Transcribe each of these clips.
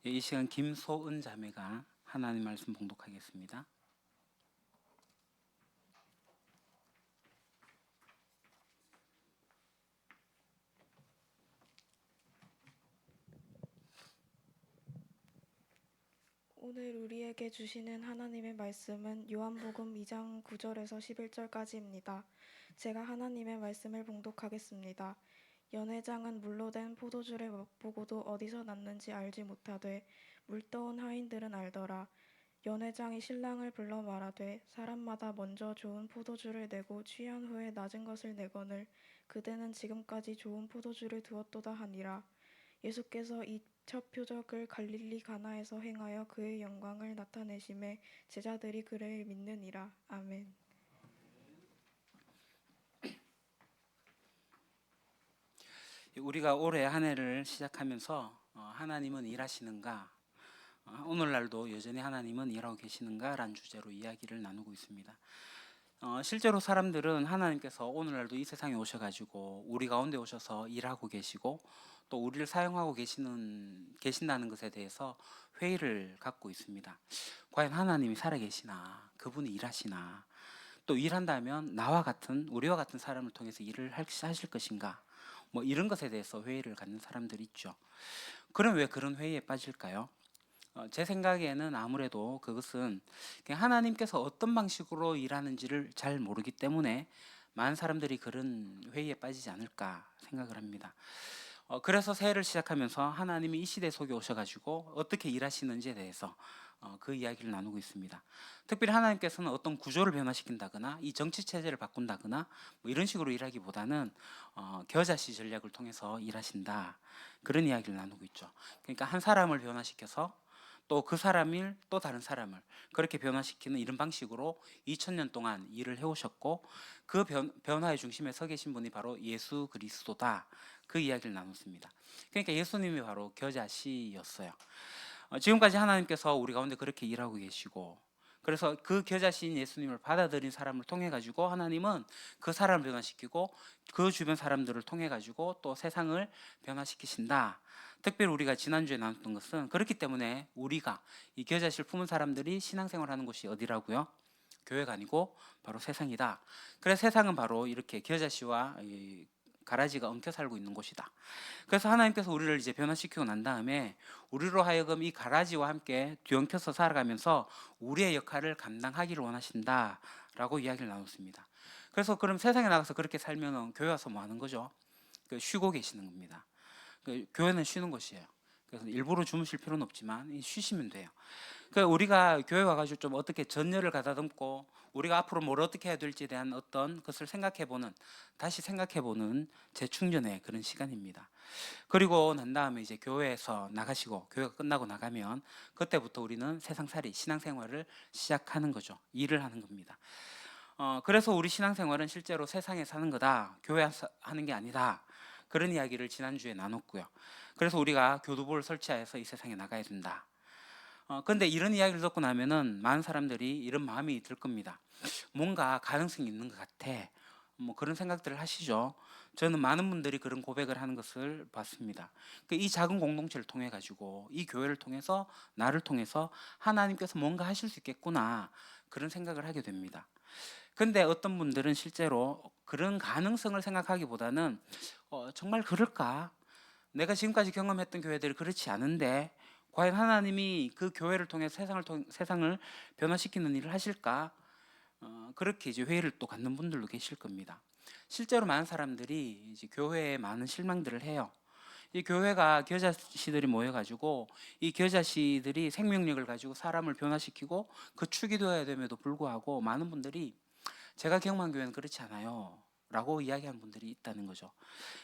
이 시간 김소은 자매가 하나님 말씀 봉독하겠습니다. 오늘 우리에게 주시는 하나님의 말씀은 요한복음 2장 9절에서 11절까지입니다. 제가 하나님의 말씀을 봉독하겠습니다. 연회장은 물로 된 포도주를 맛보고도 어디서 났는지 알지 못하되 물떠온 하인들은 알더라. 연회장이 신랑을 불러 말하되 사람마다 먼저 좋은 포도주를 내고 취한 후에 낮은 것을 내거늘 그대는 지금까지 좋은 포도주를 두었도다 하니라. 예수께서 이 첫 표적을 갈릴리 가나에서 행하여 그의 영광을 나타내심에 제자들이 그를 믿느니라. 아멘. 우리가 올해 한 해를 시작하면서 하나님은 일하시는가, 오늘날도 여전히 하나님은 일하고 계시는가 라는 주제로 이야기를 나누고 있습니다. 실제로 사람들은 하나님께서 오늘날도 이 세상에 오셔가지고 우리 가운데 오셔서 일하고 계시고 또 우리를 사용하고 계신다는 것에 대해서 회의를 갖고 있습니다. 과연 하나님이 살아계시나, 그분이 일하시나, 또 일한다면 우리와 같은 사람을 통해서 일을 하실 것인가, 뭐 이런 것에 대해서 회의를 갖는 사람들이 있죠. 그럼 왜 그런 회의에 빠질까요? 제 생각에는 아무래도 그것은 그냥 하나님께서 어떤 방식으로 일하는지를 잘 모르기 때문에 많은 사람들이 그런 회의에 빠지지 않을까 생각을 합니다. 그래서 새해를 시작하면서 하나님이 이 시대 속에 오셔가지고 어떻게 일하시는지에 대해서 그 이야기를 나누고 있습니다. 특별히 하나님께서는 어떤 구조를 변화시킨다거나 이 정치 체제를 바꾼다거나 뭐 이런 식으로 일하기보다는 겨자씨 전략을 통해서 일하신다, 그런 이야기를 나누고 있죠. 그러니까 한 사람을 변화시켜서 또 그 사람을 또 다른 사람을 그렇게 변화시키는 이런 방식으로 2000년 동안 일을 해오셨고, 그 변화의 중심에 서 계신 분이 바로 예수 그리스도다, 그 이야기를 나눴습니다. 그러니까 예수님이 바로 겨자씨였어요. 지금까지 하나님께서 우리 가운데 그렇게 일하고 계시고, 그래서 그 겨자씨인 예수님을 받아들인 사람을 통해 가지고 하나님은 그 사람을 변화시키고 그 주변 사람들을 통해 가지고 또 세상을 변화시키신다. 특별히 우리가 지난주에 나눴던 것은 그렇기 때문에 우리가 이 겨자씨를 품은 사람들이 신앙생활하는 곳이 어디라고요? 교회가 아니고 바로 세상이다. 그래서 세상은 바로 이렇게 겨자씨와 가라지가 엉켜 살고 있는 곳이다. 그래서 하나님께서 우리를 이제 변화시키고 난 다음에 우리로 하여금 이 가라지와 함께 뒤엉켜서 살아가면서 우리의 역할을 감당하기를 원하신다라고 이야기를 나눴습니다. 그래서 그럼 세상에 나가서 그렇게 살면 교회 와서 뭐 하는 거죠? 쉬고 계시는 겁니다. 교회는 쉬는 곳이에요. 그래서 일부러 주무실 필요는 없지만 쉬시면 돼요. 그러니까 우리가 교회 와가지고 좀 어떻게 전열을 가다듬고 우리가 앞으로 뭘 어떻게 해야 될지에 대한 어떤 것을 다시 생각해보는 재충전의 그런 시간입니다. 그리고 난 다음에 이제 교회에서 나가시고 교회가 끝나고 나가면 그때부터 우리는 세상살이, 신앙생활을 시작하는 거죠. 일을 하는 겁니다. 그래서 우리 신앙생활은 실제로 세상에 사는 거다, 교회에서 하는 게 아니다, 그런 이야기를 지난주에 나눴고요. 그래서 우리가 교두보를 설치하여서 이 세상에 나가야 된다. 근데 이런 이야기를 듣고 나면은 많은 사람들이 이런 마음이 들 겁니다. 뭔가 가능성이 있는 것 같아, 뭐 그런 생각들을 하시죠. 저는 많은 분들이 그런 고백을 하는 것을 봤습니다. 이 작은 공동체를 통해 가지고, 이 교회를 통해서, 나를 통해서 하나님께서 뭔가 하실 수 있겠구나, 그런 생각을 하게 됩니다. 근데 어떤 분들은 실제로 그런 가능성을 생각하기보다는 정말 그럴까? 내가 지금까지 경험했던 교회들이 그렇지 않은데 과연 하나님이 그 교회를 통해 세상을 변화시키는 일을 하실까? 그렇게 이제 회의를 또 갖는 분들도 계실 겁니다. 실제로 많은 사람들이 이제 교회에 많은 실망들을 해요. 이 교회가 겨자씨들이 모여가지고 이 겨자씨들이 생명력을 가지고 사람을 변화시키고 그 축이 되어야 됨에도 불구하고 많은 분들이 제가 경험한 교회는 그렇지 않아요 라고 이야기하는 분들이 있다는 거죠.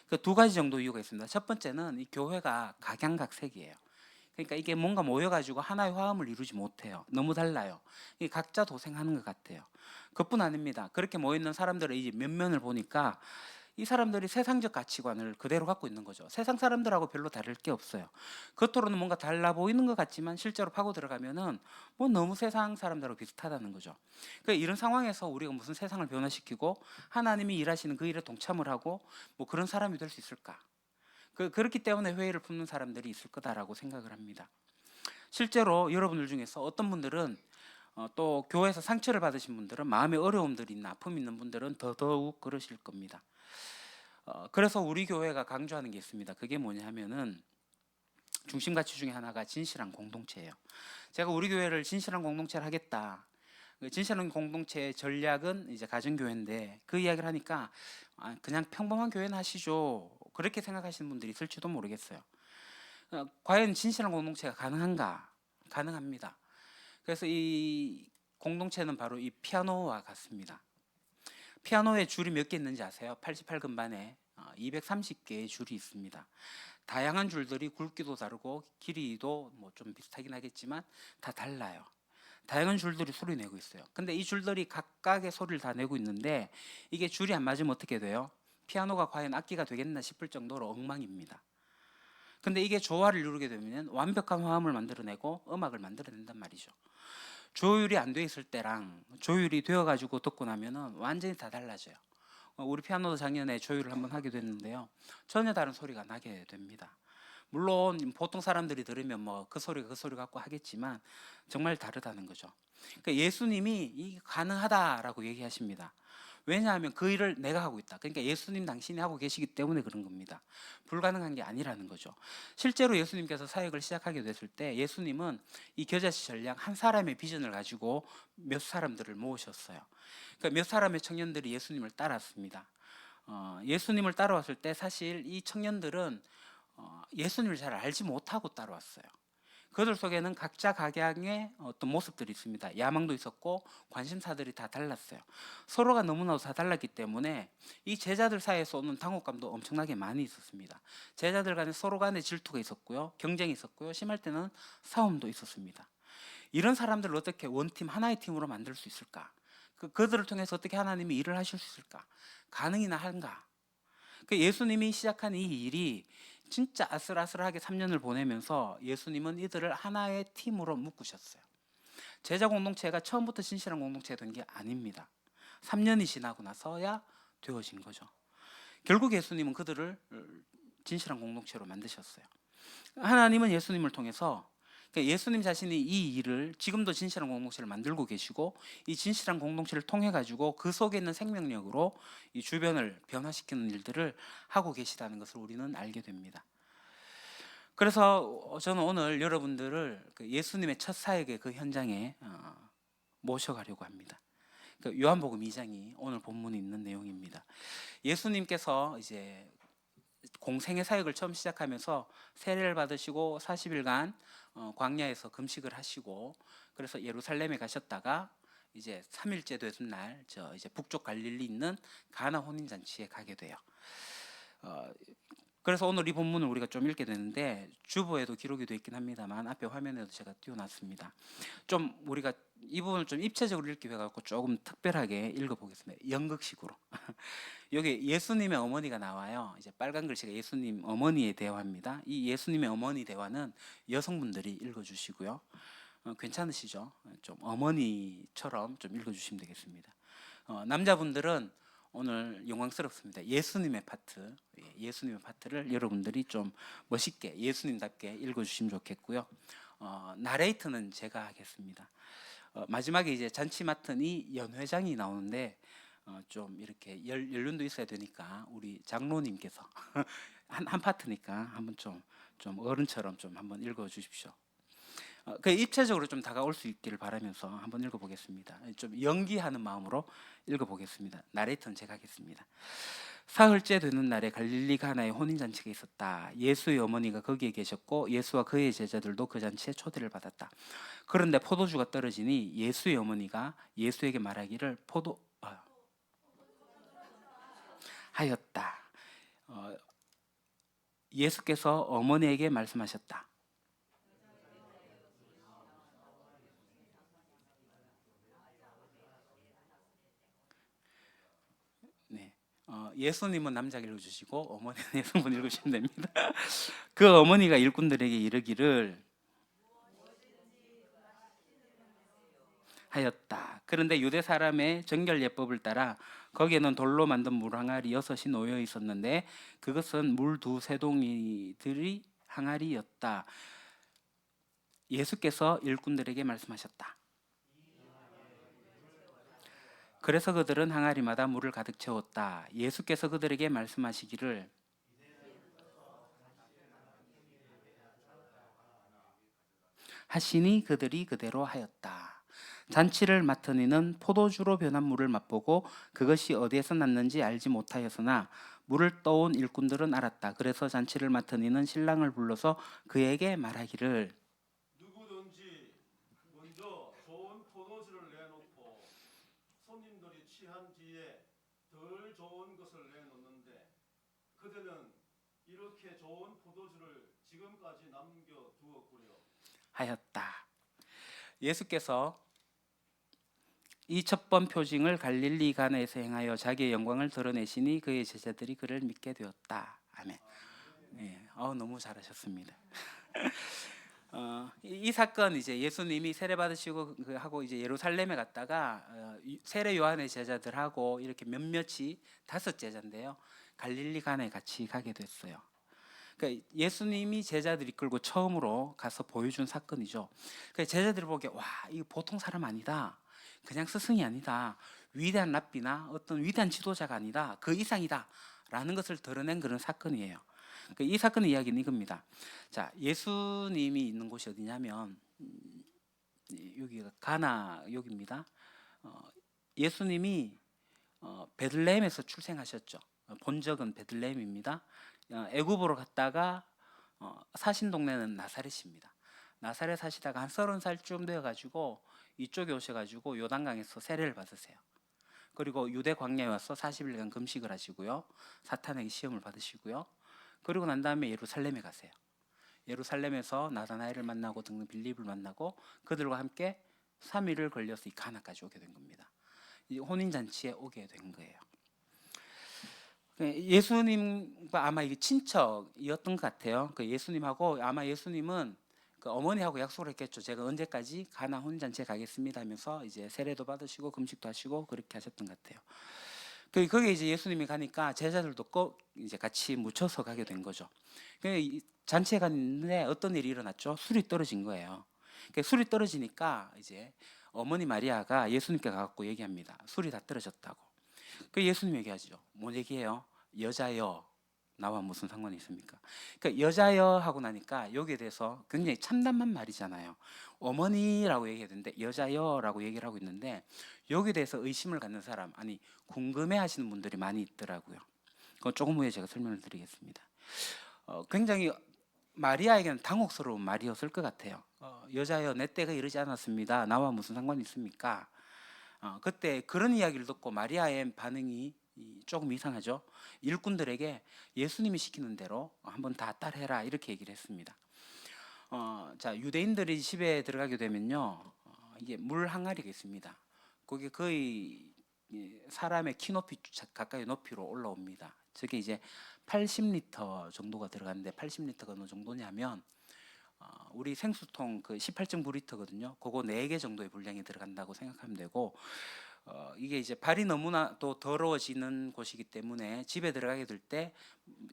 그 두 가지 정도 이유가 있습니다. 첫 번째는 이 교회가 각양각색이에요. 그러니까 이게 뭔가 모여가지고 하나의 화음을 이루지 못해요. 너무 달라요. 각자 도생하는 것 같아요. 그뿐 아닙니다. 그렇게 모여있는 사람들의 이 면면을 보니까 이 사람들이 세상적 가치관을 그대로 갖고 있는 거죠. 세상 사람들하고 별로 다를 게 없어요. 겉으로는 뭔가 달라 보이는 것 같지만 실제로 파고 들어가면은 뭐 너무 세상 사람들하고 비슷하다는 거죠. 그러니까 이런 상황에서 우리가 무슨 세상을 변화시키고 하나님이 일하시는 그 일에 동참을 하고 뭐 그런 사람이 될 수 있을까? 그렇기 때문에 회의를 품는 사람들이 있을 거다라고 생각을 합니다. 실제로 여러분들 중에서 어떤 분들은 또 교회에서 상처를 받으신 분들은 마음에 어려움들이 있나 아픔이 있는 분들은 더더욱 그러실 겁니다. 그래서 우리 교회가 강조하는 게 있습니다. 그게 뭐냐 하면은 중심 가치 중에 하나가 진실한 공동체예요. 제가 우리 교회를 진실한 공동체를 하겠다. 그 진실한 공동체의 전략은 이제 가정교회인데 그 이야기를 하니까 그냥 평범한 교회는 하시죠. 그렇게 생각하시는 분들이 있을지도 모르겠어요. 과연 진실한 공동체가 가능한가? 가능합니다. 그래서 이 공동체는 바로 이 피아노와 같습니다. 피아노에 줄이 몇 개 있는지 아세요? 88금반에 230개의 줄이 있습니다. 다양한 줄들이 굵기도 다르고 길이도 뭐 좀 비슷하긴 하겠지만 다 달라요. 다양한 줄들이 소리 내고 있어요. 근데 이 줄들이 각각의 소리를 다 내고 있는데 이게 줄이 안 맞으면 어떻게 돼요? 피아노가 과연 악기가 되겠나 싶을 정도로 엉망입니다. 근데 이게 조화를 이루게 되면 완벽한 화음을 만들어내고 음악을 만들어낸단 말이죠. 조율이 안 돼 있을 때랑 조율이 되어 가지고 듣고 나면은 완전히 다 달라져요. 우리 피아노도 작년에 조율을 한번 하게 됐는데요. 전혀 다른 소리가 나게 됩니다. 물론 보통 사람들이 들으면 뭐 그 소리가 그 소리 같고 하겠지만 정말 다르다는 거죠. 그러니까 예수님이 이 가능하다라고 얘기하십니다. 왜냐하면 그 일을 내가 하고 있다. 그러니까 예수님 당신이 하고 계시기 때문에 그런 겁니다. 불가능한 게 아니라는 거죠. 실제로 예수님께서 사역을 시작하게 됐을 때 예수님은 이 겨자씨 전략 한 사람의 비전을 가지고 몇 사람들을 모으셨어요. 그러니까 몇 사람의 청년들이 예수님을 따랐습니다. 예수님을 따라왔을 때 사실 이 청년들은 예수님을 잘 알지 못하고 따라왔어요. 그들 속에는 각자 각양의 어떤 모습들이 있습니다. 야망도 있었고 관심사들이 다 달랐어요. 서로가 너무나도 다 달랐기 때문에 이 제자들 사이에서 오는 당혹감도 엄청나게 많이 있었습니다. 제자들 간에 서로 간에 질투가 있었고요. 경쟁이 있었고요. 심할 때는 싸움도 있었습니다. 이런 사람들을 어떻게 원팀 하나의 팀으로 만들 수 있을까? 그들을 통해서 어떻게 하나님이 일을 하실 수 있을까? 가능이나 한가? 예수님이 시작한 이 일이 진짜 아슬아슬하게 3년을 보내면서 예수님은 이들을 하나의 팀으로 묶으셨어요. 제자 공동체가 처음부터 진실한 공동체가 된 게 아닙니다. 3년이 지나고 나서야 되어진 거죠. 결국 예수님은 그들을 진실한 공동체로 만드셨어요. 하나님은 예수님을 통해서 예수님 자신이 이 일을 지금도 진실한 공동체를 만들고 계시고 이 진실한 공동체를 통해 가지고 그 속에 있는 생명력으로 이 주변을 변화시키는 일들을 하고 계시다는 것을 우리는 알게 됩니다. 그래서 저는 오늘 여러분들을 예수님의 첫 사역의 그 현장에 모셔가려고 합니다. 요한복음 2장이 오늘 본문에 있는 내용입니다. 예수님께서 이제 공생의 사역을 처음 시작하면서 세례를 받으시고 40일간 광야에서 금식을 하시고 그래서 예루살렘에 가셨다가 이제 3일째 되던 날 이제 북쪽 갈릴리 있는 가나 혼인 잔치에 가게 돼요. 그래서 오늘 이 본문을 우리가 좀 읽게 되는데 주보에도 기록이 되어 있긴 합니다만 앞에 화면에도 제가 띄워놨습니다. 좀 우리가 이 부분을 좀 입체적으로 읽기 위해 갖고 조금 특별하게 읽어보겠습니다. 연극식으로. 여기 예수님의 어머니가 나와요. 이제 빨간 글씨가 예수님 어머니의 대화입니다. 이 예수님의 어머니 대화는 여성분들이 읽어주시고요. 괜찮으시죠? 좀 어머니처럼 좀 읽어주시면 되겠습니다. 남자분들은 오늘 영광스럽습니다. 예수님의 파트, 예수님의 파트를 여러분들이 좀 멋있게 예수님답게 읽어주시면 좋겠고요. 나레이트는 제가 하겠습니다. 마지막에 이제 잔치 맡은 이 연회장이 나오는데 좀 이렇게 연륜도 있어야 되니까 우리 장로님께서 한 파트니까 한번 좀 어른처럼 좀 한번 읽어주십시오. 그 입체적으로 좀 다가올 수 있기를 바라면서 한번 읽어보겠습니다. 좀 연기하는 마음으로 읽어보겠습니다. 나레이터는 제가 하겠습니다. 사흘째 되는 날에 갈릴리 가나에 혼인잔치가 있었다. 예수의 어머니가 거기에 계셨고 예수와 그의 제자들도 그 잔치에 초대를 받았다. 그런데 포도주가 떨어지니 예수의 어머니가 예수에게 말하기를 하였다. 예수께서 어머니에게 말씀하셨다. 네, 예수님은 남자 읽어주시고 어머니는 여성분 읽으시면 됩니다. 그 어머니가 일꾼들에게 이르기를 하였다. 그런데 유대 사람의 정결 예법을 따라 거기에는 돌로 만든 물 항아리 6이 놓여 있었는데 그것은 물 2 세동이들이 항아리였다. 예수께서 일꾼들에게 말씀하셨다. 그래서 그들은 항아리마다 물을 가득 채웠다. 예수께서 그들에게 말씀하시기를 하시니 그들이 그대로 하였다. 잔치를 맡은 이는 포도주로 변한 물을 맛보고 그것이 어디에서 났는지 알지 못하였으나 물을 떠온 일꾼들은 알았다. 그래서 잔치를 맡은 이는 신랑을 불러서 그에게 말하기를 누구든지 먼저 좋은 포도주를 내놓고 손님들이 취한 뒤에 덜 좋은 것을 내놓는데 그대는 이렇게 좋은 포도주를 지금까지 남겨두었구려. 하였다. 예수께서 이 첫 번 표징을 갈릴리 가나에서 행하여 자기의 영광을 드러내시니 그의 제자들이 그를 믿게 되었다. 아멘. 네, 너무 잘하셨습니다. 이 사건 이제 예수님이 세례 받으시고 하고 이제 예루살렘에 갔다가 세례 요한의 제자들하고 이렇게 몇몇이 5제자인데요. 갈릴리 가나에 같이 가게 됐어요. 그러니까 예수님이 제자들 이끌고 처음으로 가서 보여준 사건이죠. 그러니까 제자들이 보기에 와, 이거 보통 사람 아니다. 그냥 스승이 아니다. 위대한 랍비나 어떤 위대한 지도자가 아니다. 그 이상이다. 라는 것을 드러낸 그런 사건이에요. 그러니까 이 사건의 이야기는 이겁니다. 자, 예수님이 있는 곳이 어디냐면 여기가 가나 여기입니다. 예수님이 베들레헴에서 출생하셨죠. 본적은 베들레헴입니다. 애굽으로 갔다가 사신 동네는 나사렛입니다. 나사렛 사시다가 한 30살쯤 되어가지고 이쪽에 오셔가지고 요단강에서 세례를 받으세요. 그리고 유대 광야에 와서 40일간 금식을 하시고요. 사탄에게 시험을 받으시고요. 그리고 난 다음에 예루살렘에 가세요. 예루살렘에서 나다나엘을 만나고 등등 빌립을 만나고 그들과 함께 3일을 걸려서 이 가나까지 오게 된 겁니다. 이 혼인잔치에 오게 된 거예요. 예수님과 아마 이게 친척이었던 것 같아요. 그 예수님하고 아마 예수님은 그 어머니하고 약속을 했겠죠. 제가 언제까지 가나 혼인잔치에 가겠습니다 하면서 이제 세례도 받으시고 금식도 하시고 그렇게 하셨던 것 같아요. 거기에 이제 예수님이 가니까 제자들도 꼭 이제 같이 묻혀서 가게 된 거죠. 잔치에 갔는데 어떤 일이 일어났죠? 술이 떨어진 거예요. 술이 떨어지니까 이제 어머니 마리아가 예수님께 가갖고 얘기합니다. 술이 다 떨어졌다고. 그 예수님 얘기하죠. 뭔 얘기예요? 여자여, 나와 무슨 상관이 있습니까? 그러니까 여자여 하고 나니까 여기에 대해서 굉장히 참담한 말이잖아요. 어머니라고 얘기해야 되는데 여자여라고 얘기를 하고 있는데 여기에 대해서 의심을 갖는 사람, 아니 궁금해하시는 분들이 많이 있더라고요. 그건 조금 후에 제가 설명을 드리겠습니다. 굉장히 마리아에게는 당혹스러운 말이었을 것 같아요. 여자여, 내 때가 이르지 않았습니다. 나와 무슨 상관이 있습니까? 그때 그런 이야기를 듣고 마리아의 반응이 조금 이상하죠. 일꾼들에게 예수님이 시키는 대로 한번 다 따라해라 이렇게 얘기를 했습니다. 자, 유대인들이 집에 들어가게 되면요, 이게 물 항아리가 있습니다. 거기 거의 사람의 키 높이 가까이 높이로 올라옵니다. 저게 이제 80리터 정도가 들어가는데 80리터가 어느 정도냐면 우리 생수통 그 18.9리터거든요. 그거 4개 정도의 분량이 들어간다고 생각하면 되고 이게 이제 발이 너무나 또 더러워지는 곳이기 때문에 집에 들어가게 될 때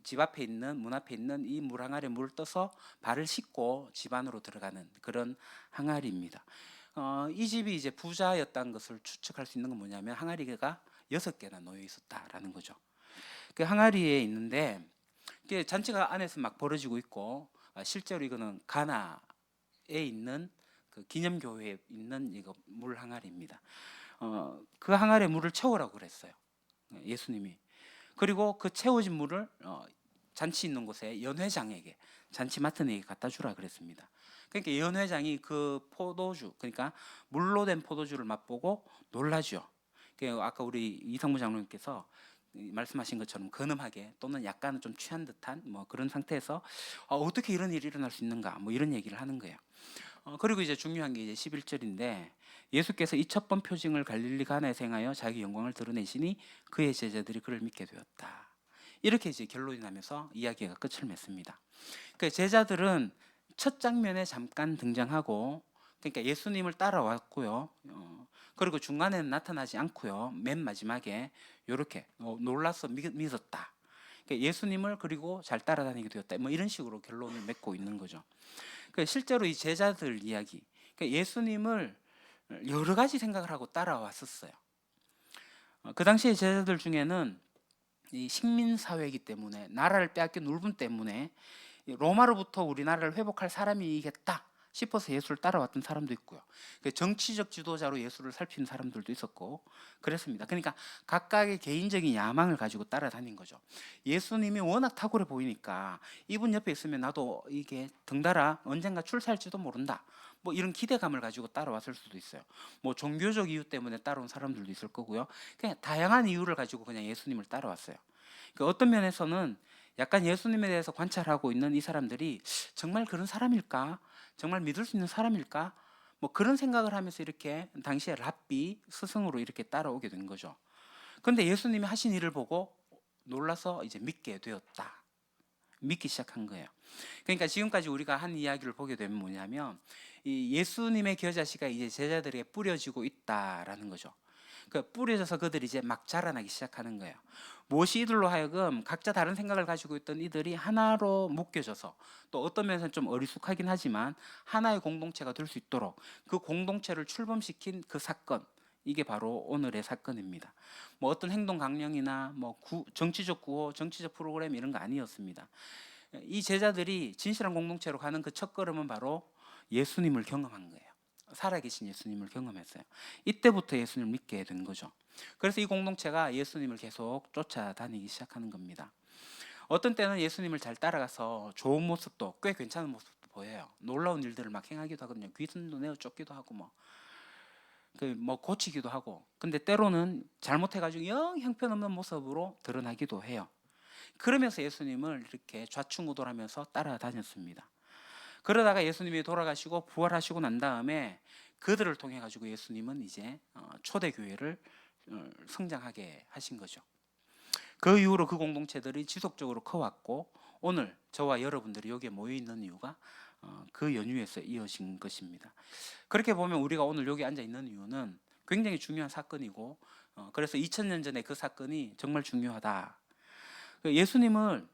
집 앞에 있는 문 앞에 있는 이 물 항아리에 물을 떠서 발을 씻고 집 안으로 들어가는 그런 항아리입니다. 이 집이 이제 부자였다는 것을 추측할 수 있는 건 뭐냐면 항아리가 6개나 놓여 있었다라는 거죠. 그 항아리에 있는데 잔치가 안에서 막 벌어지고 있고 실제로 이거는 가나에 있는 그 기념교회에 있는 이거 물 항아리입니다. 그 항아리에 물을 채우라고 그랬어요. 예수님이. 그리고 그 채워진 물을 잔치 있는 곳에 연회장에게 잔치 맡은 이에게 갖다 주라 그랬습니다. 그러니까 연회장이 그 포도주, 그러니까 물로 된 포도주를 맛보고 놀라죠. 아까 우리 이상무 장로님께서 말씀하신 것처럼 근엄하게 또는 약간 좀 취한 듯한 뭐 그런 상태에서 어떻게 이런 일이 일어날 수 있는가 뭐 이런 얘기를 하는 거예요. 그리고 이제 중요한 게 이제 11절인데 예수께서 이 첫 번 표징을 갈릴리 가나에서 행하여 자기 영광을 드러내시니 그의 제자들이 그를 믿게 되었다. 이렇게 이제 결론이 나면서 이야기가 끝을 맺습니다. 그 제자들은 첫 장면에 잠깐 등장하고 그러니까 예수님을 따라왔고요. 그리고 중간에는 나타나지 않고요. 맨 마지막에 이렇게 놀라서 믿었다. 그러니까 예수님을 그리고 잘 따라다니게 되었다. 뭐 이런 식으로 결론을 맺고 있는 거죠. 실제로 이 제자들 이야기, 예수님을 여러 가지 생각을 하고 따라왔었어요. 그 당시에 제자들 중에는 이 식민 사회이기 때문에, 나라를 빼앗긴 울분 때문에 로마로부터 우리나라를 회복할 사람이겠다 싶어서 예수를 따라왔던 사람도 있고요. 정치적 지도자로 예수를 살피는 사람들도 있었고 그랬습니다. 그러니까 각각의 개인적인 야망을 가지고 따라다닌 거죠. 예수님이 워낙 탁월해 보이니까 이분 옆에 있으면 나도 이게 덩달아 언젠가 출세할지도 모른다, 뭐 이런 기대감을 가지고 따라왔을 수도 있어요. 뭐 종교적 이유 때문에 따라온 사람들도 있을 거고요. 그냥 다양한 이유를 가지고 그냥 예수님을 따라왔어요. 어떤 면에서는 약간 예수님에 대해서 관찰하고 있는 이 사람들이 정말 그런 사람일까? 정말 믿을 수 있는 사람일까? 뭐 그런 생각을 하면서 이렇게 당시에 랍비 스승으로 이렇게 따라오게 된 거죠. 그런데 예수님이 하신 일을 보고 놀라서 이제 믿게 되었다. 믿기 시작한 거예요. 그러니까 지금까지 우리가 한 이야기를 보게 되면 뭐냐면, 이 예수님의 겨자씨가 이제 제자들에게 뿌려지고 있다라는 거죠. 뿌려져서 그들이 이제 막 자라나기 시작하는 거예요. 무엇이 이들로 하여금 각자 다른 생각을 가지고 있던 이들이 하나로 묶여져서, 또 어떤 면에서는 좀 어리숙하긴 하지만 하나의 공동체가 될 수 있도록 그 공동체를 출범시킨 그 사건, 이게 바로 오늘의 사건입니다. 뭐 어떤 행동 강령이나 뭐 정치적 구호, 정치적 프로그램 이런 거 아니었습니다. 이 제자들이 진실한 공동체로 가는 그 첫걸음은 바로 예수님을 경험한 거예요. 살아계신 예수님을 경험했어요. 이때부터 예수님을 믿게 된 거죠. 그래서 이 공동체가 예수님을 계속 쫓아다니기 시작하는 겁니다. 어떤 때는 예수님을 잘 따라가서 좋은 모습도, 꽤 괜찮은 모습도 보여요. 놀라운 일들을 막 행하기도 하거든요. 귀순도 내어 쫓기도 하고 뭐 고치기도 하고. 근데 때로는 잘못해가지고 영 형편없는 모습으로 드러나기도 해요. 그러면서 예수님을 이렇게 좌충우돌하면서 따라다녔습니다. 그러다가 예수님이 돌아가시고 부활하시고 난 다음에 그들을 통해 가지고 예수님은 이제 초대교회를 성장하게 하신 거죠. 그 이후로 그 공동체들이 지속적으로 커왔고, 오늘 저와 여러분들이 여기에 모여 있는 이유가 그 연유에서 이어진 것입니다. 그렇게 보면 우리가 오늘 여기 앉아 있는 이유는 굉장히 중요한 사건이고, 그래서 2000년 전에 그 사건이 정말 중요하다. 예수님을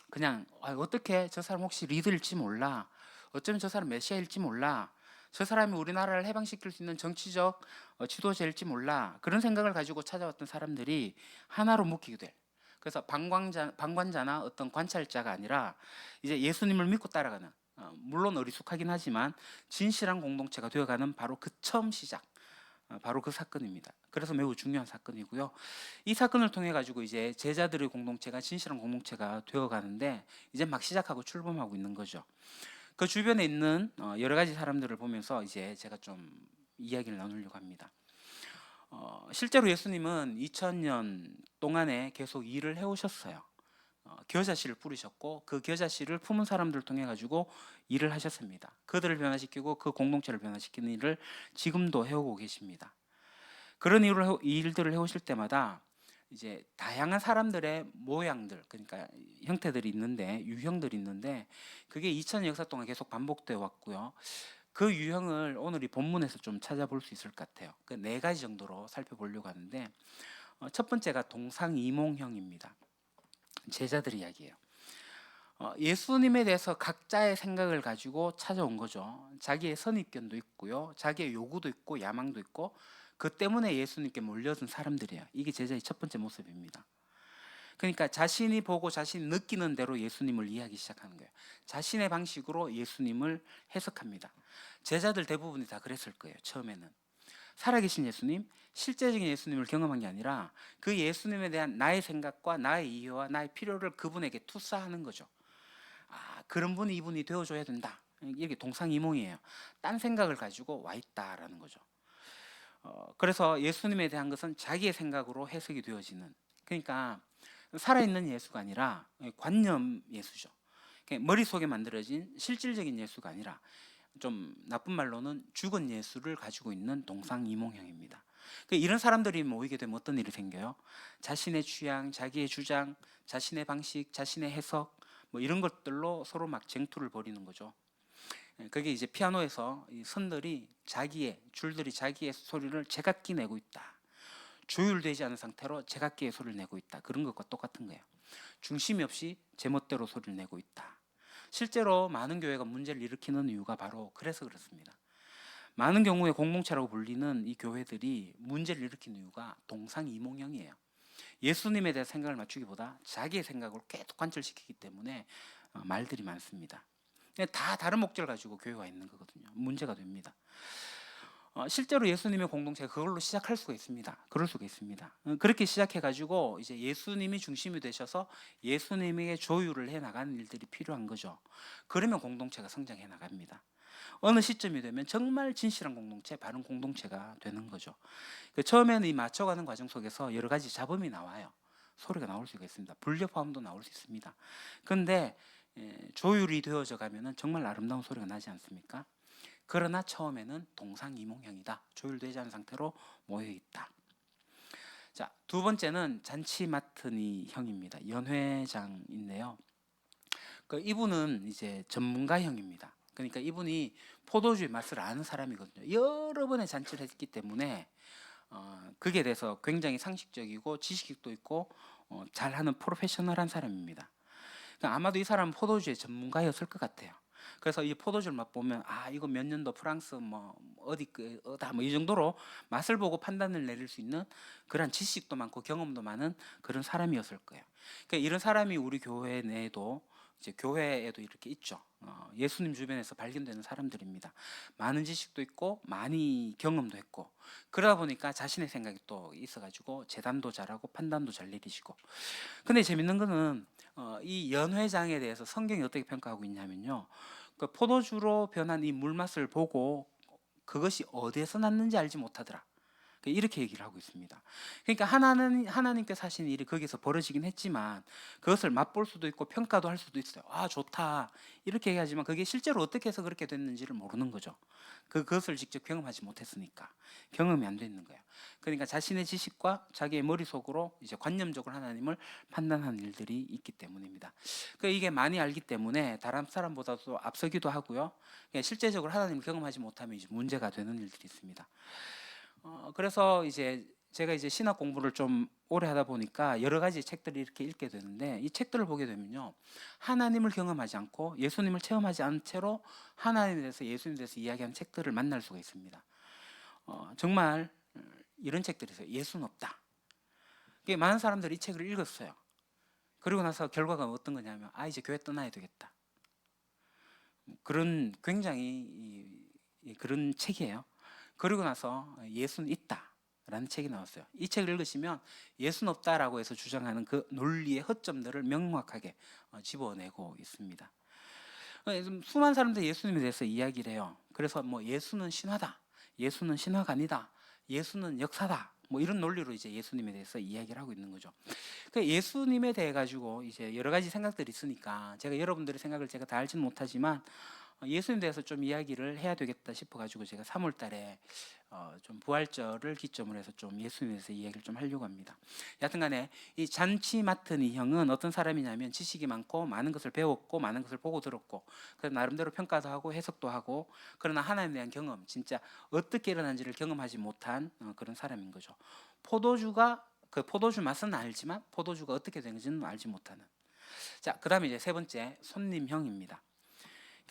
그냥 어떻게 저 사람 혹시 리더일지 몰라, 어쩌면 저 사람 메시아일지 몰라, 저 사람이 우리나라를 해방시킬 수 있는 정치적 지도자일지 몰라, 그런 생각을 가지고 찾아왔던 사람들이 하나로 묶이게 될, 그래서 방관자나 어떤 관찰자가 아니라 이제 예수님을 믿고 따라가는, 물론 어리숙하긴 하지만 진실한 공동체가 되어가는 바로 그 처음 시작, 바로 그 사건입니다. 그래서 매우 중요한 사건이고요. 이 사건을 통해 가지고 이제 제자들의 공동체가 진실한 공동체가 되어가는데 이제 막 시작하고 출범하고 있는 거죠. 그 주변에 있는 여러 가지 사람들을 보면서 이제 제가 좀 이야기를 나누려고 합니다. 실제로 예수님은 2000년 동안에 계속 일을 해오셨어요. 겨자씨를 뿌리셨고 그 겨자씨를 품은 사람들을 통해 가지고 일을 하셨습니다. 그들을 변화시키고 그 공동체를 변화시키는 일을 지금도 해오고 계십니다. 그런 일들을 해오실 때마다 이제 다양한 사람들의 모양들, 그러니까 형태들이 있는데, 유형들이 있는데, 그게 2000년 역사 동안 계속 반복되어 왔고요. 그 유형을 오늘 이 본문에서 좀 찾아볼 수 있을 것 같아요. 그 4가지 정도로 살펴보려고 하는데, 첫 번째가 동상이몽형입니다. 제자들 이야기예요. 예수님에 대해서 각자의 생각을 가지고 찾아온 거죠. 자기의 선입견도 있고요, 자기의 요구도 있고 야망도 있고, 그 때문에 예수님께 몰려든 사람들이에요. 이게 제자의 첫 번째 모습입니다. 그러니까 자신이 보고 자신이 느끼는 대로 예수님을 이해하기 시작하는 거예요. 자신의 방식으로 예수님을 해석합니다. 제자들 대부분이 다 그랬을 거예요. 처음에는 살아계신 예수님, 실제적인 예수님을 경험한 게 아니라 그 예수님에 대한 나의 생각과 나의 이해와 나의 필요를 그분에게 투사하는 거죠. 그런 분이 이분이 되어줘야 된다, 이렇게 동상이몽이에요. 딴 생각을 가지고 와 있다라는 거죠. 그래서 예수님에 대한 것은 자기의 생각으로 해석이 되어지는, 그러니까 살아있는 예수가 아니라 관념 예수죠. 머릿속에 만들어진 실질적인 예수가 아니라 좀 나쁜 말로는 죽은 예수를 가지고 있는 동상이몽형입니다. 이런 사람들이 모이게 되면 어떤 일이 생겨요? 자신의 취향, 자기의 주장, 자신의 방식, 자신의 해석, 뭐 이런 것들로 서로 막 쟁투를 벌이는 거죠. 그게 이제 피아노에서 이 선들이 줄들이 자기의 소리를 제각기 내고 있다, 조율되지 않은 상태로 제각기의 소리를 내고 있다, 그런 것과 똑같은 거예요. 중심이 없이 제멋대로 소리를 내고 있다. 실제로 많은 교회가 문제를 일으키는 이유가 바로 그래서 그렇습니다. 많은 경우에 공동체라고 불리는 이 교회들이 문제를 일으키는 이유가 동상이몽형이에요. 예수님에 대해 생각을 맞추기보다 자기의 생각을 계속 관철시키기 때문에 말들이 많습니다. 다 다른 목적을 가지고 교회가 있는 거거든요. 문제가 됩니다. 실제로 예수님의 공동체가 그걸로 시작할 수가 있습니다. 그럴 수가 있습니다. 그렇게 시작해가지고 이제 예수님이 중심이 되셔서 예수님에게 조율을 해 나가는 일들이 필요한 거죠. 그러면 공동체가 성장해 나갑니다. 어느 시점이 되면 정말 진실한 공동체, 바른 공동체가 되는 거죠. 처음에는 이 맞춰가는 과정 속에서 여러 가지 잡음이 나와요. 소리가 나올 수가 있습니다. 불협화음도 나올 수 있습니다. 그런데 조율이 되어져 가면은 정말 아름다운 소리가 나지 않습니까? 그러나 처음에는 동상이몽형이다. 조율되지 않은 상태로 모여 있다. 자, 두 번째는 잔치 맡은 이 형입니다. 연회장인데요. 이분은 이제 전문가형입니다. 그러니까 이분이 포도주의 맛을 아는 사람이거든요. 여러 번의 잔치를 했기 때문에 그게 대해서 굉장히 상식적이고 지식도 있고 잘하는 프로페셔널한 사람입니다. 그러니까 아마도 이 사람은 포도주의 전문가였을 것 같아요. 그래서 이 포도주를 맛보면 이거 몇 년도 프랑스 뭐 어디 어다 뭐 이 정도로 맛을 보고 판단을 내릴 수 있는 그런 지식도 많고 경험도 많은 그런 사람이었을 거예요. 그러니까 이런 사람이 우리 교회 내에도 이제 교회에도 이렇게 있죠. 예수님 주변에서 발견되는 사람들입니다. 많은 지식도 있고 많이 경험도 했고 그러다 보니까 자신의 생각이 또 있어가지고 재단도 잘하고 판단도 잘 내리시고. 근데 재밌는 거는 이 연회장에 대해서 성경이 어떻게 평가하고 있냐면요. 그 포도주로 변한 이 물맛을 보고 그것이 어디에서 났는지 알지 못하더라. 이렇게 얘기를 하고 있습니다. 그러니까 하나님께서 하신 일이 거기서 벌어지긴 했지만 그것을 맛볼 수도 있고 평가도 할 수도 있어요. 좋다 이렇게 얘기하지만 그게 실제로 어떻게 해서 그렇게 됐는지를 모르는 거죠. 그것을 직접 경험하지 못했으니까 경험이 안 되는 거예요. 그러니까 자신의 지식과 자기의 머릿속으로 이제 관념적으로 하나님을 판단하는 일들이 있기 때문입니다. 이게 많이 알기 때문에 다른 사람보다도 앞서기도 하고요. 실제적으로 하나님을 경험하지 못하면 이제 문제가 되는 일들이 있습니다. 그래서 이제 제가 이제 신학 공부를 좀 오래 하다 보니까 여러 가지 책들을 이렇게 읽게 되는데 이 책들을 보게 되면요. 하나님을 경험하지 않고 예수님을 체험하지 않은 채로 하나님에 대해서 예수님에 대해서 이야기하는 책들을 만날 수가 있습니다. 정말 이런 책들이 있어요. 예수는 없다. 많은 사람들이 이 책을 읽었어요. 그리고 나서 결과가 어떤 거냐면 이제 교회 떠나야 되겠다. 그런 굉장히 그런 책이에요. 그리고 나서 예수는 있다라는 책이 나왔어요. 이 책을 읽으시면 예수는 없다라고 해서 주장하는 그 논리의 허점들을 명확하게 집어내고 있습니다. 수많은 사람들이 예수님에 대해서 이야기를 해요. 그래서 뭐 예수는 신화다, 예수는 신화가 아니다, 예수는 역사다, 뭐 이런 논리로 이제 예수님에 대해서 이야기를 하고 있는 거죠. 예수님에 대해 가지고 이제 여러 가지 생각들이 있으니까 제가 여러분들의 생각을 제가 다 알지는 못하지만 예수님에 대해서 좀 이야기를 해야 되겠다 싶어가지고 제가 3월달에 좀 부활절을 기점으로 해서 좀 예수님에 대해서 이야기를 좀 하려고 합니다. 여하튼간에 이 잔치 맡은 이 형은 어떤 사람이냐면 지식이 많고 많은 것을 배웠고 많은 것을 보고 들었고 그래서 나름대로 평가도 하고 해석도 하고 그러나 하나님에 대한 경험 진짜 어떻게 일어난지를 경험하지 못한 그런 사람인 거죠. 그 포도주 맛은 알지만 포도주가 어떻게 되는지는 알지 못하는. 자, 그 다음에 이제 세 번째 손님형입니다.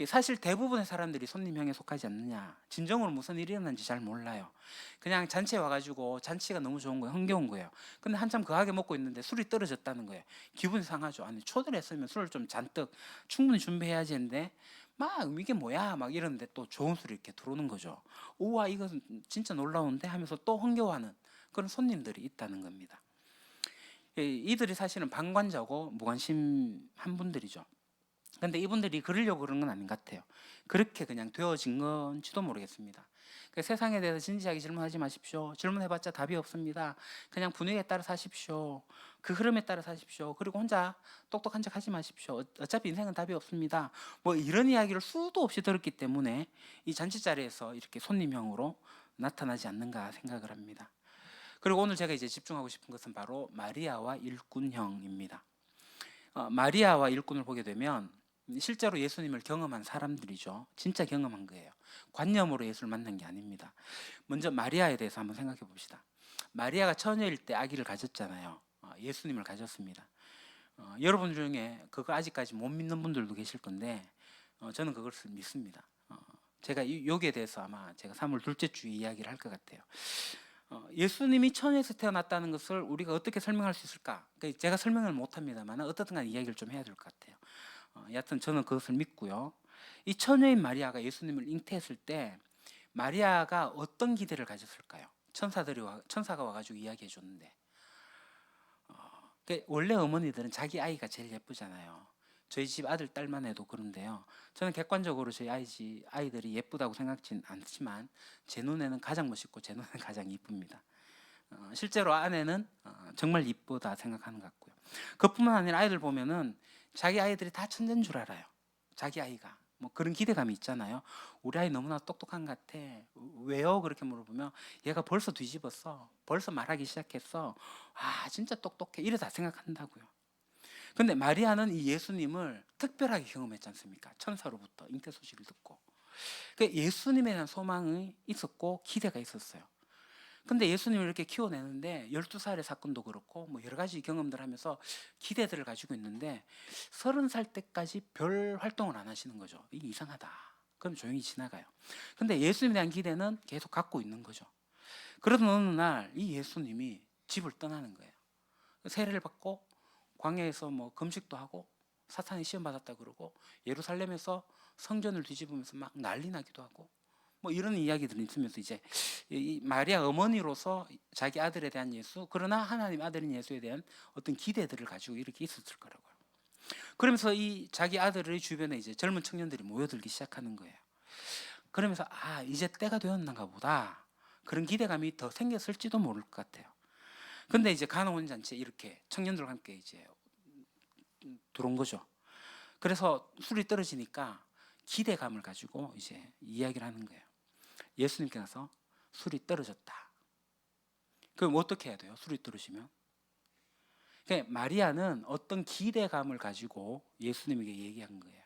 사실 대부분의 사람들이 손님형에 속하지 않느냐, 진정으로 무슨 일이 일어난지 잘 몰라요. 그냥 잔치에 와가지고 잔치가 너무 좋은 거예요, 흥겨운 거예요. 근데 한참 거하게 먹고 있는데 술이 떨어졌다는 거예요. 기분이 상하죠. 아니 초대를 했으면 술을 좀 잔뜩 충분히 준비해야지 했는데 막 이게 뭐야 막 이러는데 또 좋은 술이 이렇게 들어오는 거죠. 우와 이거 진짜 놀라운데 하면서 또 흥겨워하는 그런 손님들이 있다는 겁니다. 이들이 사실은 방관자고 무관심한 분들이죠. 근데 이분들이 그러려고 그런 건 아닌 것 같아요. 그렇게 그냥 되어진 건지도 모르겠습니다. 세상에 대해서 진지하게 질문하지 마십시오. 질문해봤자 답이 없습니다. 그냥 분위기에 따라 사십시오. 그 흐름에 따라 사십시오. 그리고 혼자 똑똑한 척 하지 마십시오. 어차피 인생은 답이 없습니다. 뭐 이런 이야기를 수도 없이 들었기 때문에 이 잔치 자리에서 이렇게 손님형으로 나타나지 않는가 생각을 합니다. 그리고 오늘 제가 이제 집중하고 싶은 것은 바로 마리아와 일꾼형입니다. 마리아와 일꾼을 보게 되면 실제로 예수님을 경험한 사람들이죠. 진짜 경험한 거예요. 관념으로 예수를 만난 게 아닙니다. 먼저 마리아에 대해서 한번 생각해 봅시다. 마리아가 처녀일 때 아기를 가졌잖아요. 예수님을 가졌습니다. 여러분 중에 그거 아직까지 못 믿는 분들도 계실 건데 저는 그것을 믿습니다. 제가 여기에 대해서 아마 제가 3월 둘째 주에 이야기를 할 것 같아요. 예수님이 천에서 태어났다는 것을 우리가 어떻게 설명할 수 있을까? 그러니까 제가 설명을 못합니다만 어떻든 간에 이야기를 좀 해야 될 것 같아요. 여하튼 저는 그것을 믿고요. 이 처녀인 마리아가 예수님을 잉태했을 때 마리아가 어떤 기대를 가졌을까요? 천사가 와가지고 이야기해 줬는데 원래 어머니들은 자기 아이가 제일 예쁘잖아요. 저희 집 아들 딸만 해도 그런데요. 저는 객관적으로 저희 아이들이 예쁘다고 생각진 않지만 제 눈에는 가장 멋있고 제 눈에는 가장 이쁩니다. 실제로 아내는 정말 이쁘다 생각하는 것 같고요. 그뿐만 아니라 아이들 보면은 자기 아이들이 다 천재인 줄 알아요. 자기 아이가 뭐 그런 기대감이 있잖아요. 우리 아이 너무나 똑똑한 것 같아. 왜요? 그렇게 물어보면 얘가 벌써 뒤집었어. 벌써 말하기 시작했어. 아 진짜 똑똑해. 이래 다 생각한다고요. 근데 마리아는 이 예수님을 특별하게 경험했지 않습니까? 천사로부터 잉태 소식을 듣고. 예수님에 대한 소망이 있었고 기대가 있었어요. 근데 예수님을 이렇게 키워내는데 12살의 사건도 그렇고 뭐 여러 가지 경험들 하면서 기대들을 가지고 있는데 30살 때까지 별 활동을 안 하시는 거죠. 이게 이상하다. 그럼 조용히 지나가요. 근데 예수님에 대한 기대는 계속 갖고 있는 거죠. 그러던 어느 날 이 예수님이 집을 떠나는 거예요. 세례를 받고 광야에서 뭐 금식도 하고 사탄이 시험 받았다 그러고 예루살렘에서 성전을 뒤집으면서 막 난리 나기도 하고 뭐 이런 이야기들이 있으면서 이제 이 마리아 어머니로서 자기 아들에 대한 예수, 그러나 하나님 아들인 예수에 대한 어떤 기대들을 가지고 이렇게 있었을 거라고요. 그러면서 이 자기 아들의 주변에 이제 젊은 청년들이 모여들기 시작하는 거예요. 그러면서 아 이제 때가 되었는가 보다, 그런 기대감이 더 생겼을지도 모를 것 같아요. 근데 이제 가나온 잔치에 이렇게 청년들과 함께 이제 들어온 거죠. 그래서 술이 떨어지니까 기대감을 가지고 이제 이야기를 하는 거예요. 예수님께서 술이 떨어졌다. 그럼 어떻게 해야 돼요? 술이 떨어지면? 그러니까 마리아는 어떤 기대감을 가지고 예수님에게 얘기한 거예요.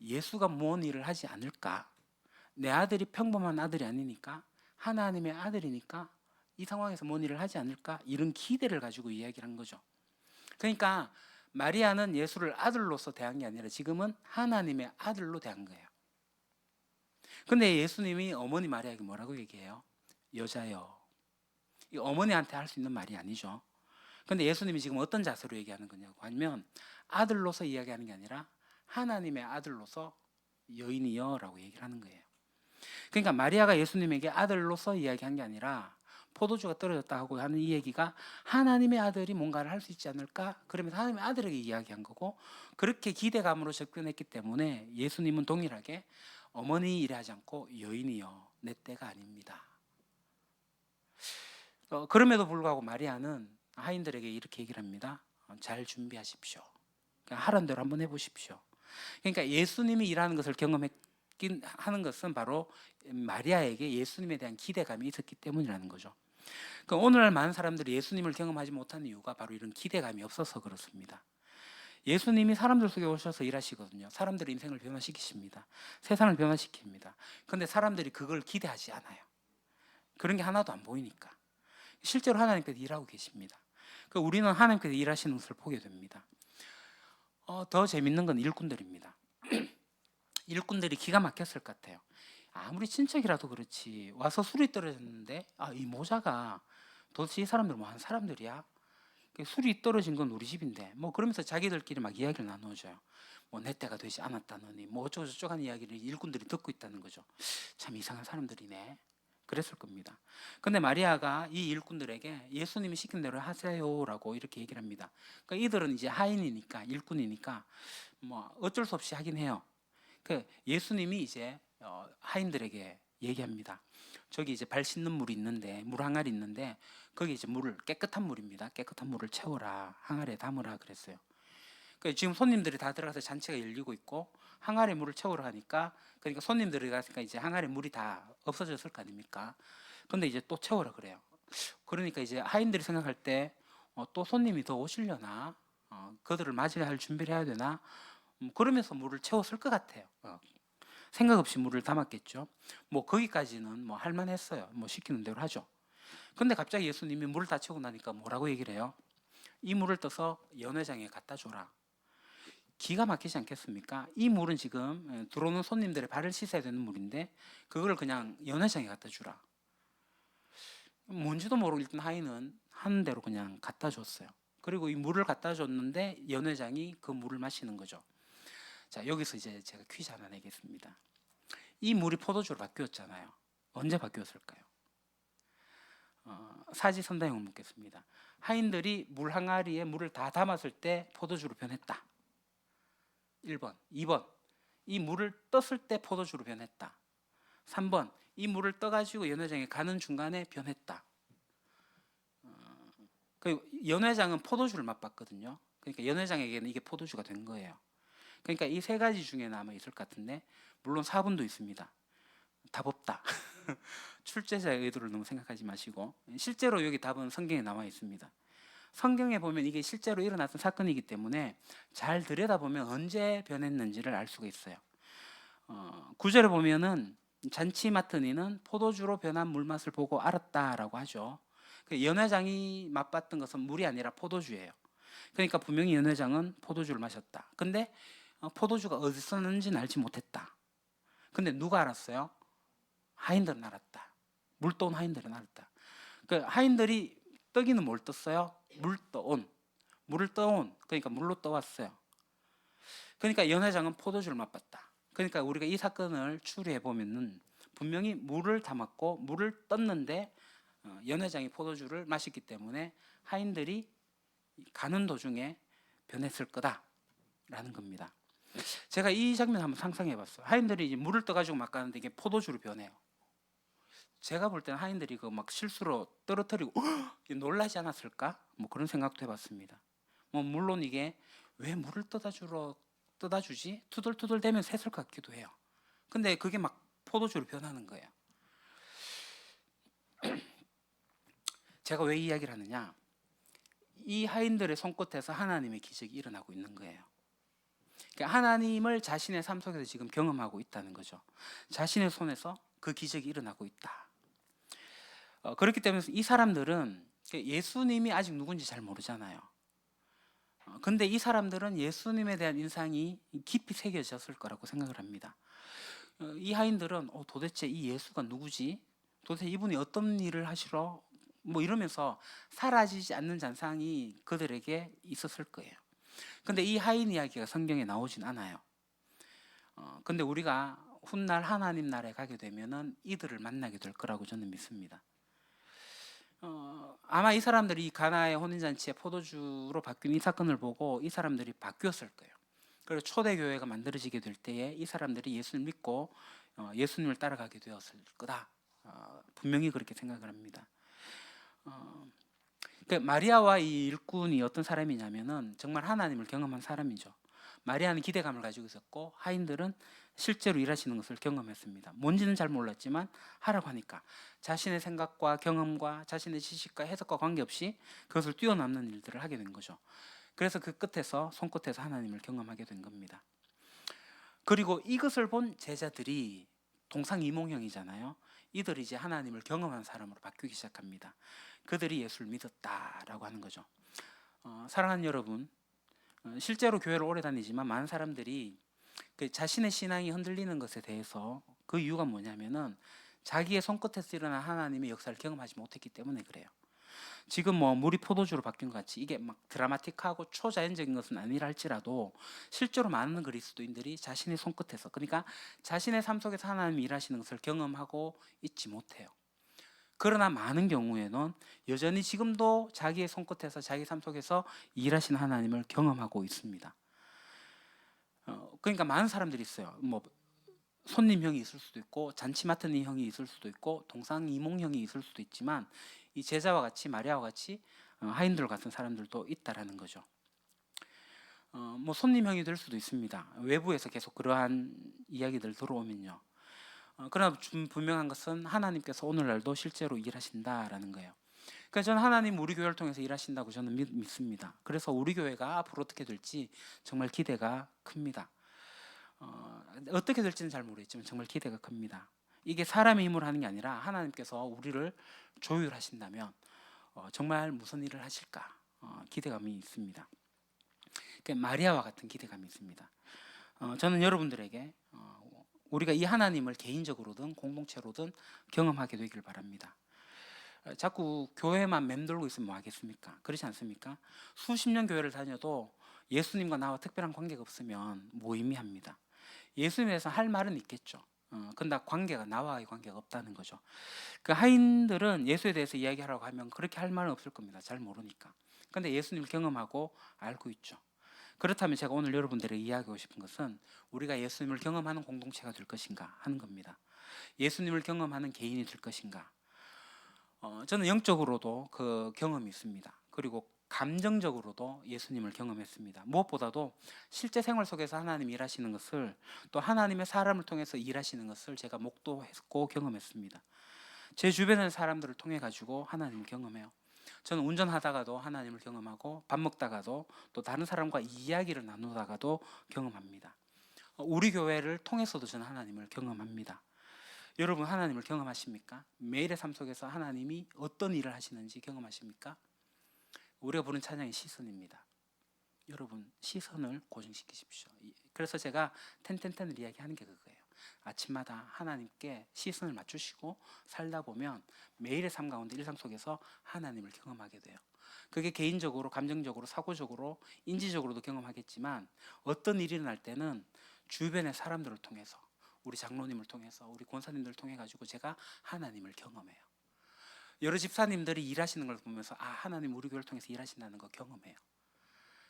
예수가 뭔 일을 하지 않을까? 내 아들이 평범한 아들이 아니니까, 하나님의 아들이니까 이 상황에서 뭔 일을 하지 않을까? 이런 기대를 가지고 이야기를 한 거죠. 그러니까 마리아는 예수를 아들로서 대한 게 아니라 지금은 하나님의 아들로 대한 거예요. 근데 예수님이 어머니 마리아에게 뭐라고 얘기해요? 여자여. 이 어머니한테 할 수 있는 말이 아니죠. 근데 예수님이 지금 어떤 자세로 얘기하는 거냐고 하면 아들로서 이야기하는 게 아니라 하나님의 아들로서 여인이여 라고 얘기를 하는 거예요. 그러니까 마리아가 예수님에게 아들로서 이야기한 게 아니라 포도주가 떨어졌다 하고 하는 이 얘기가 하나님의 아들이 뭔가를 할 수 있지 않을까? 그러면서 하나님의 아들에게 이야기한 거고, 그렇게 기대감으로 접근했기 때문에 예수님은 동일하게 어머니 일하지 않고 여인이여 내 때가 아닙니다. 그럼에도 불구하고 마리아는 하인들에게 이렇게 얘기를 합니다. 잘 준비하십시오. 그냥 하라는 대로 한번 해보십시오. 그러니까 예수님이 일하는 것을 경험했긴 하는 것은 바로 마리아에게 예수님에 대한 기대감이 있었기 때문이라는 거죠. 그러니까 오늘날 많은 사람들이 예수님을 경험하지 못하는 이유가 바로 이런 기대감이 없어서 그렇습니다. 예수님이 사람들 속에 오셔서 일하시거든요. 사람들의 인생을 변화시키십니다. 세상을 변화시킵니다. 그런데 사람들이 그걸 기대하지 않아요. 그런 게 하나도 안 보이니까. 실제로 하나님께서 일하고 계십니다. 우리는 하나님께서 일하시는 것을 보게 됩니다. 더 재밌는 건 일꾼들입니다. 일꾼들이 기가 막혔을 것 같아요. 아무리 친척이라도 그렇지 와서 술이 떨어졌는데 이 모자가 도대체 이 사람들 뭐 하는 사람들이야? 술이 떨어진 건 우리 집인데 뭐 그러면서 자기들끼리 막 이야기를 나누어줘요. 뭐 내 때가 되지 않았다느니 뭐 어쩌고 저쩌고 하는 이야기를 일꾼들이 듣고 있다는 거죠. 참 이상한 사람들이네. 그랬을 겁니다. 근데 마리아가 이 일꾼들에게 예수님이 시킨 대로 하세요라고 이렇게 얘기를 합니다. 그러니까 이들은 이제 하인이니까 일꾼이니까 뭐 어쩔 수 없이 하긴 해요. 예수님이 이제 하인들에게 얘기합니다. 저기 이제 발 씻는 물이 있는데 물 항아리 있는데 거기 이제 물을 깨끗한 물입니다. 깨끗한 물을 채워라. 항아리에 담으라 그랬어요. 지금 손님들이 다 들어가서 잔치가 열리고 있고 항아리에 물을 채우러 가니까, 그러니까 손님들이 가니까 이제 항아리에 물이 다 없어졌을 거 아닙니까? 근데 이제 또 채우라 그래요. 그러니까 이제 하인들이 생각할 때 또 손님이 더 오시려나? 그들을 맞이할 할 준비를 해야 되나? 그러면서 물을 채웠을 것 같아요. 생각 없이 물을 담았겠죠. 뭐 거기까지는 뭐 할만했어요. 뭐 시키는 대로 하죠. 근데 갑자기 예수님이 물을 다 채우고 나니까 뭐라고 얘기를 해요? 이 물을 떠서 연회장에 갖다 줘라. 기가 막히지 않겠습니까? 이 물은 지금 들어오는 손님들의 발을 씻어야 되는 물인데 그걸 그냥 연회장에 갖다 주라. 뭔지도 모르고 일단 하인은 하는 대로 그냥 갖다 줬어요. 그리고 이 물을 갖다 줬는데 연회장이 그 물을 마시는 거죠. 자, 여기서 이제 제가 퀴즈 하나 내겠습니다. 이 물이 포도주로 바뀌었잖아요. 언제 바뀌었을까요? 사지선다형을 묻겠습니다. 하인들이 물 항아리에 물을 다 담았을 때 포도주로 변했다. 1번. 2번. 이 물을 떴을 때 포도주로 변했다. 3번. 이 물을 떠가지고 연회장에 가는 중간에 변했다. 연회장은 포도주를 맛봤거든요. 그러니까 연회장에게는 이게 포도주가 된 거예요. 그러니까 이 세 가지 중에 남아 있을 것 같은데, 물론 4번도 있습니다. 답 없다. 출제자의 의도를 너무 생각하지 마시고, 실제로 여기 답은 성경에 나와 있습니다. 성경에 보면 이게 실제로 일어났던 사건이기 때문에 잘 들여다보면 언제 변했는지를 알 수가 있어요. 9절에 보면은 잔치 맡은 이는 포도주로 변한 물맛을 보고 알았다라고 하죠. 연회장이 맛봤던 것은 물이 아니라 포도주예요. 그러니까 분명히 연회장은 포도주를 마셨다. 근데 포도주가 어디서 났는지는 알지 못했다. 근데 누가 알았어요? 하인들은 알았다. 물 떠온 하인들은 알았다. 그 하인들이 떠기는 뭘 떴어요? 물 떠온. 물을 떠온. 그러니까 물로 떠왔어요. 그러니까 연회장은 포도주를 맛봤다. 그러니까 우리가 이 사건을 추리해 보면은 분명히 물을 담았고 물을 떴는데 연회장이 포도주를 마셨기 때문에 하인들이 가는 도중에 변했을 거다라는 겁니다. 제가 이 장면 한번 상상해 봤어요. 하인들이 이제 물을 떠가지고 막 가는데 이게 포도주로 변해요. 제가 볼 때는 하인들이 그 막 실수로 떨어뜨리고 놀라지 않았을까? 뭐 그런 생각도 해봤습니다. 뭐 물론 이게 왜 물을 떠다 주지? 투덜투덜 대면 샜을 것 같기도 해요. 근데 그게 막 포도주로 변하는 거예요. 제가 왜 이 이야기를 하느냐? 이 하인들의 손끝에서 하나님의 기적이 일어나고 있는 거예요. 그러니까 하나님을 자신의 삶 속에서 지금 경험하고 있다는 거죠. 자신의 손에서 그 기적이 일어나고 있다. 그렇기 때문에 이 사람들은 예수님이 아직 누군지 잘 모르잖아요. 근데 이 사람들은 예수님에 대한 인상이 깊이 새겨졌을 거라고 생각을 합니다. 이 하인들은 도대체 이 예수가 누구지? 도대체 이분이 어떤 일을 하시러? 뭐 이러면서 사라지지 않는 잔상이 그들에게 있었을 거예요. 근데 이 하인 이야기가 성경에 나오진 않아요. 근데 우리가 훗날 하나님 나라에 가게 되면은 이들을 만나게 될 거라고 저는 믿습니다. 아마 이 사람들이 가나의 혼인잔치에 포도주로 바뀐 이 사건을 보고 이 사람들이 바뀌었을 거예요. 그리고 초대교회가 만들어지게 될 때에 이 사람들이 예수를 믿고 예수님을 따라가게 되었을 거다. 분명히 그렇게 생각을 합니다. 그러니까 마리아와 이 일꾼이 어떤 사람이냐면은 정말 하나님을 경험한 사람이죠. 마리아는 기대감을 가지고 있었고 하인들은 실제로 일하시는 것을 경험했습니다. 뭔지는 잘 몰랐지만 하라고 하니까 자신의 생각과 경험과 자신의 지식과 해석과 관계없이 그것을 뛰어넘는 일들을 하게 된 거죠. 그래서 그 끝에서 손끝에서 하나님을 경험하게 된 겁니다. 그리고 이것을 본 제자들이 동상이몽형이잖아요. 이들이 이제 하나님을 경험한 사람으로 바뀌기 시작합니다. 그들이 예수를 믿었다라고 하는 거죠. 사랑하는 여러분, 실제로 교회를 오래 다니지만 많은 사람들이 그 자신의 신앙이 흔들리는 것에 대해서 그 이유가 뭐냐면은 자기의 손끝에서 일어난 하나님의 역사를 경험하지 못했기 때문에 그래요. 지금 뭐 물이 포도주로 바뀐 것 같이 이게 막 드라마틱하고 초자연적인 것은 아니라 할지라도 실제로 많은 그리스도인들이 자신의 손끝에서, 그러니까 자신의 삶 속에서 하나님이 일하시는 것을 경험하고 있지 못해요. 그러나 많은 경우에는 여전히 지금도 자기의 손끝에서 자기 삶 속에서 일하시는 하나님을 경험하고 있습니다. 그러니까 많은 사람들이 있어요. 뭐 손님형이 있을 수도 있고 잔치 맡은 이 형이 있을 수도 있고 동상이몽형이 있을 수도 있지만 이 제자와 같이 마리아와 같이 하인들 같은 사람들도 있다라는 거죠. 뭐 손님형이 될 수도 있습니다. 외부에서 계속 그러한 이야기들 들어오면요. 그러나 분명한 것은 하나님께서 오늘날도 실제로 일하신다라는 거예요. 그러니까 저는 하나님 우리 교회를 통해서 일하신다고 저는 믿습니다. 그래서 우리 교회가 앞으로 어떻게 될지 정말 기대가 큽니다. 어떻게 될지는 잘 모르겠지만 정말 기대가 큽니다. 이게 사람의 힘으로 하는 게 아니라 하나님께서 우리를 조율하신다면 정말 무슨 일을 하실까 기대감이 있습니다. 그러니까 마리아와 같은 기대감이 있습니다. 저는 여러분들에게 우리가 이 하나님을 개인적으로든 공동체로든 경험하게 되길 바랍니다. 자꾸 교회만 맴돌고 있으면 뭐 하겠습니까? 그렇지 않습니까? 수십 년 교회를 다녀도 예수님과 나와 특별한 관계가 없으면 무의미합니다. 예수님에 대해서 할 말은 있겠죠. 근데 관계가 나와의 관계가 없다는 거죠. 그 하인들은 예수에 대해서 이야기하라고 하면 그렇게 할 말은 없을 겁니다. 잘 모르니까. 근데 예수님을 경험하고 알고 있죠. 그렇다면 제가 오늘 여러분들에게 이야기하고 싶은 것은 우리가 예수님을 경험하는 공동체가 될 것인가 하는 겁니다. 예수님을 경험하는 개인이 될 것인가. 저는 영적으로도 그 경험이 있습니다. 그리고 감정적으로도 예수님을 경험했습니다. 무엇보다도 실제 생활 속에서 하나님이 일하시는 것을, 또 하나님의 사람을 통해서 일하시는 것을 제가 목도했고 경험했습니다. 제 주변의 사람들을 통해 가지고 하나님을 경험해요. 저는 운전하다가도 하나님을 경험하고 밥 먹다가도 또 다른 사람과 이야기를 나누다가도 경험합니다. 우리 교회를 통해서도 저는 하나님을 경험합니다. 여러분 하나님을 경험하십니까? 매일의 삶 속에서 하나님이 어떤 일을 하시는지 경험하십니까? 우리가 부른 찬양이 시선입니다. 여러분 시선을 고정시키십시오. 그래서 제가 텐텐텐을 이야기하는 게 그거예요. 아침마다 하나님께 시선을 맞추시고 살다 보면 매일의 삶 가운데 일상 속에서 하나님을 경험하게 돼요. 그게 개인적으로, 감정적으로, 사고적으로, 인지적으로도 경험하겠지만 어떤 일이 일어날 때는 주변의 사람들을 통해서, 우리 장로님을 통해서, 우리 권사님들을 통해 가지고 제가 하나님을 경험해요. 여러 집사님들이 일하시는 걸 보면서 하나님 우리 교회를 통해서 일하신다는 거 경험해요.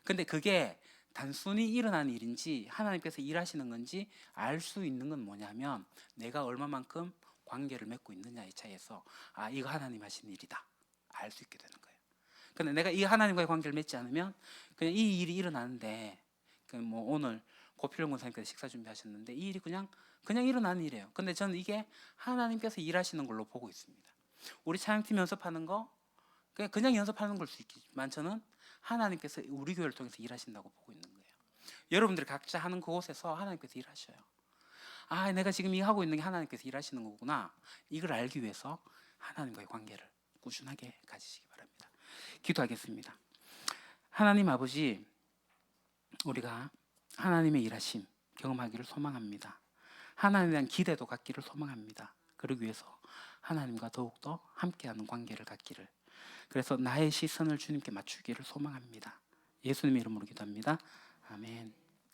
근데 그게 단순히 일어나는 일인지 하나님께서 일하시는 건지 알 수 있는 건 뭐냐면 내가 얼마만큼 관계를 맺고 있느냐의 차이에서 이거 하나님 하신 일이다 알 수 있게 되는 거예요. 근데 내가 이 하나님과의 관계를 맺지 않으면 그냥 이 일이 일어나는데 뭐 오늘 고필용 권사님께서 식사 준비하셨는데 이 일이 그냥 일어나는 일이에요. 근데 저는 이게 하나님께서 일하시는 걸로 보고 있습니다. 우리 찬양팀 연습하는 거 그냥 연습하는 걸 수 있지만 저는 하나님께서 우리 교회를 통해서 일하신다고 보고 있는 거예요. 여러분들이 각자 하는 그곳에서 하나님께서 일하셔요. 내가 지금 이 하고 있는 게 하나님께서 일하시는 거구나. 이걸 알기 위해서 하나님과의 관계를 꾸준하게 가지시기 바랍니다. 기도하겠습니다. 하나님 아버지, 우리가 하나님의 일하심 경험하기를 소망합니다. 하나님에 대한 기대도 갖기를 소망합니다. 그러기 위해서 하나님과 더욱더 함께하는 관계를 갖기를, 그래서 나의 시선을 주님께 맞추기를 소망합니다. 예수님의 이름으로 기도합니다. 아멘.